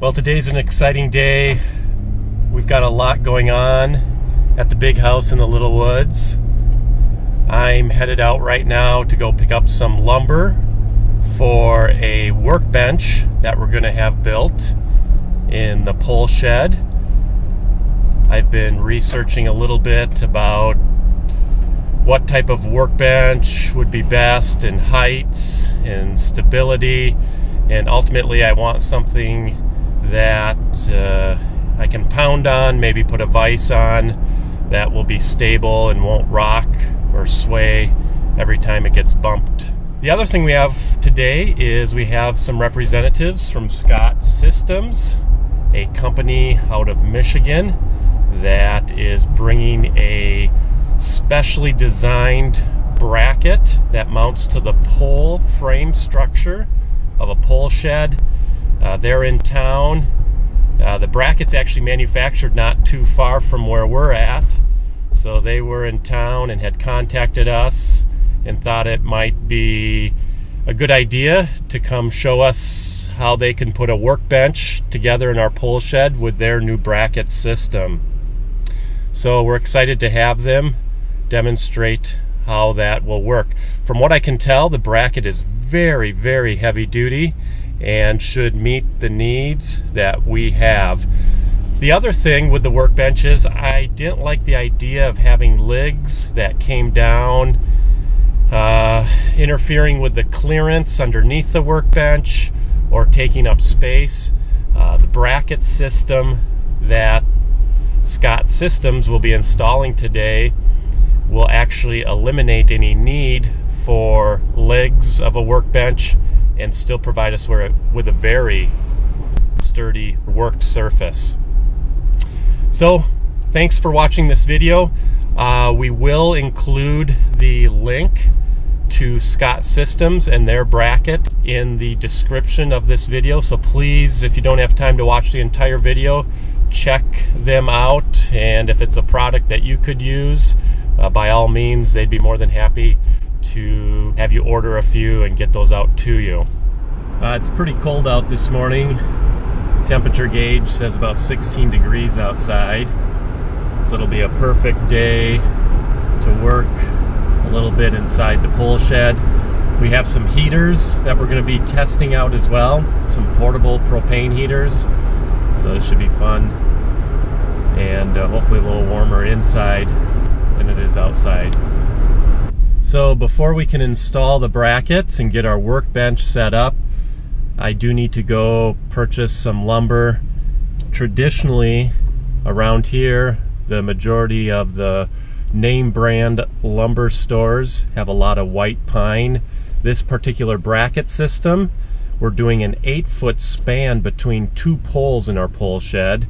Well, today's an exciting day. We've got a lot going on at the big house in the Little Woods. I'm headed out right now to go pick up some lumber for a workbench that we're going to have built in the pole shed. I've been researching a little bit about what type of workbench would be best in heights and stability, and ultimately I want something that I can pound on, maybe put a vise on, that will be stable and won't rock or sway every time it gets bumped. The other thing we have today is we have some representatives from Scott Systems, a company out of Michigan that is bringing a specially designed bracket that mounts to the pole frame structure of a pole shed. They're in town. The bracket's actually manufactured not too far from where we're at, so they were in town and had contacted us and thought it might be a good idea to come show us how they can put a workbench together in our pole shed with their new bracket system. So we're excited to have them demonstrate how that will work. From what I can tell, the bracket is very, very heavy duty and should meet the needs that we have. The other thing with the workbench is I didn't like the idea of having legs that came down, interfering with the clearance underneath the workbench or taking up space. The bracket system that Scott Systems will be installing today will actually eliminate any need for legs of a workbench and still provide us with a very sturdy worked surface. So thanks for watching this video. We will include the link to Scott Systems and their bracket in the description of this video, so please, if you don't have time to watch the entire video, check them out, and if it's a product that you could use, by all means, they'd be more than happy to have you order a few and get those out to you. It's pretty cold out this morning. Temperature gauge says about 16 degrees outside, so it'll be a perfect day to work a little bit inside the pole shed. We have some heaters that we're going to be testing out as well, some portable propane heaters, so it should be fun, and hopefully a little warmer inside than it is outside. So before we can install the brackets and get our workbench set up, I do need to go purchase some lumber. Traditionally around here, the majority of the name brand lumber stores have a lot of white pine. This particular bracket system, we're doing an 8-foot span between two poles in our pole shed,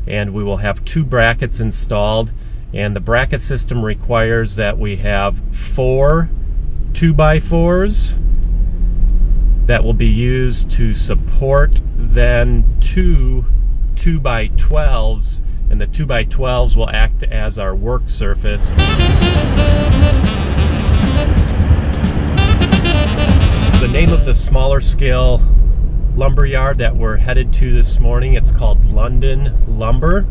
and we will have 2 brackets installed, and the bracket system requires that we have 4 2x4s that will be used to support then 2 2x12s, and the 2x12s will act as our work surface. The name of the smaller scale lumber yard that we're headed to this morning, it's called London Lumber.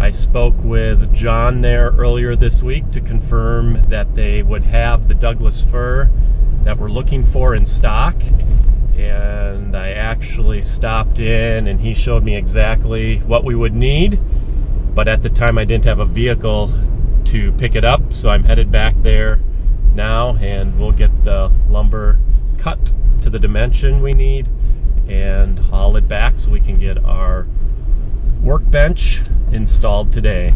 I spoke with John there earlier this week to confirm that they would have the Douglas fir that we're looking for in stock, and I actually stopped in and he showed me exactly what we would need, but at the time I didn't have a vehicle to pick it up, so I'm headed back there now, and we'll get the lumber cut to the dimension we need and haul it back so we can get our workbench installed today.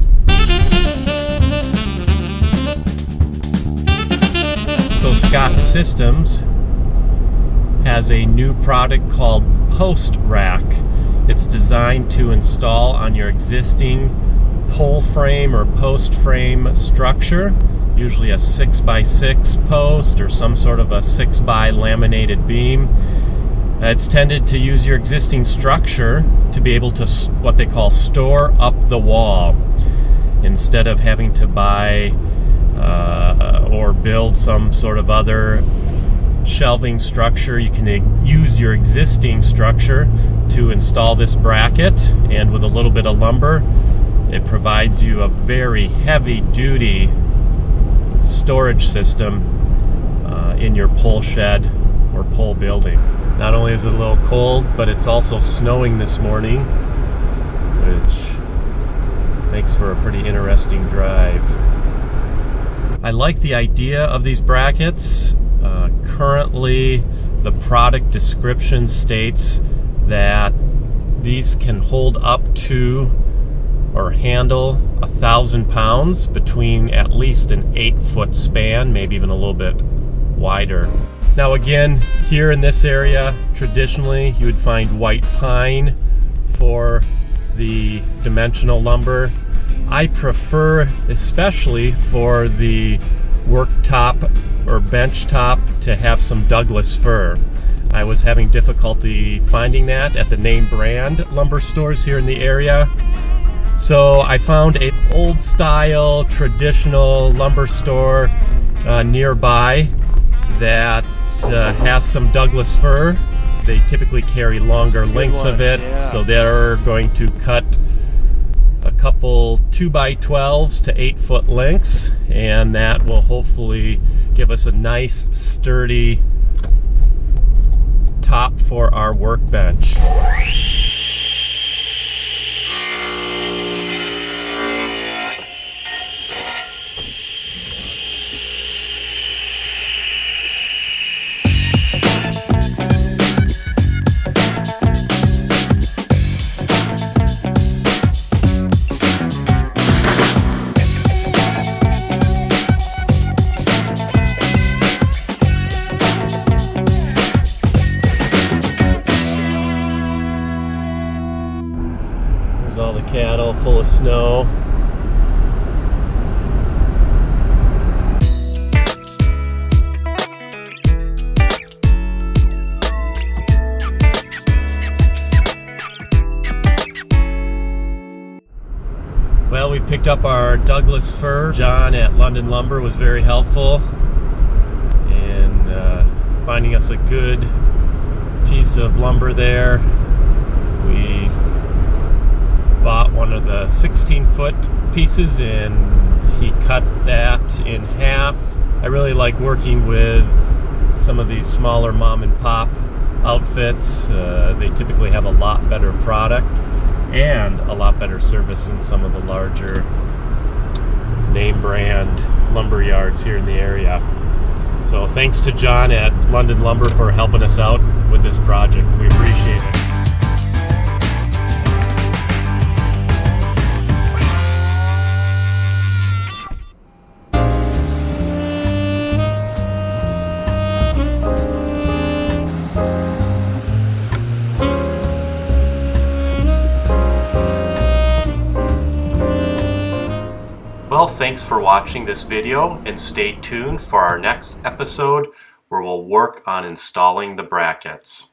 So Scott Systems has a new product called Post Rack. It's designed to install on your existing pole frame or post frame structure, usually a 6x6 post or some sort of a 6x laminated beam. It's tended to use your existing structure to be able to what they call store up the wall, instead of having to buy or build some sort of other shelving structure. You can use your existing structure to install this bracket, and with a little bit of lumber, it provides you a very heavy-duty storage system in your pole shed or pole building. Not only is it a little cold, but it's also snowing this morning, which makes for a pretty interesting drive. I like the idea of these brackets. Currently, the product description states that these can hold up to or handle 1,000 pounds between at least an 8-foot span, maybe even a little bit wider. Now again, here in this area, traditionally you would find white pine for the dimensional lumber. I prefer, especially for the worktop or bench top, to have some Douglas fir. I was having difficulty finding that at the name brand lumber stores here in the area. So I found an old style traditional lumber store nearby that has some Douglas fir. They typically carry longer lengths of it, yes. So they're going to cut a couple 2x12s to 8-foot lengths, and that will hopefully give us a nice sturdy top for our workbench. All the cattle full of snow. Well, we picked up our Douglas fir. John at London Lumber was very helpful in finding us a good piece of lumber there. We bought one of the 16-foot pieces and he cut that in half. I really like working with some of these smaller mom and pop outfits. They typically have a lot better product and a lot better service than some of the larger name brand lumber yards here in the area. So thanks to John at London Lumber for helping us out with this project. We appreciate it. Well, thanks for watching this video, and stay tuned for our next episode where we'll work on installing the brackets.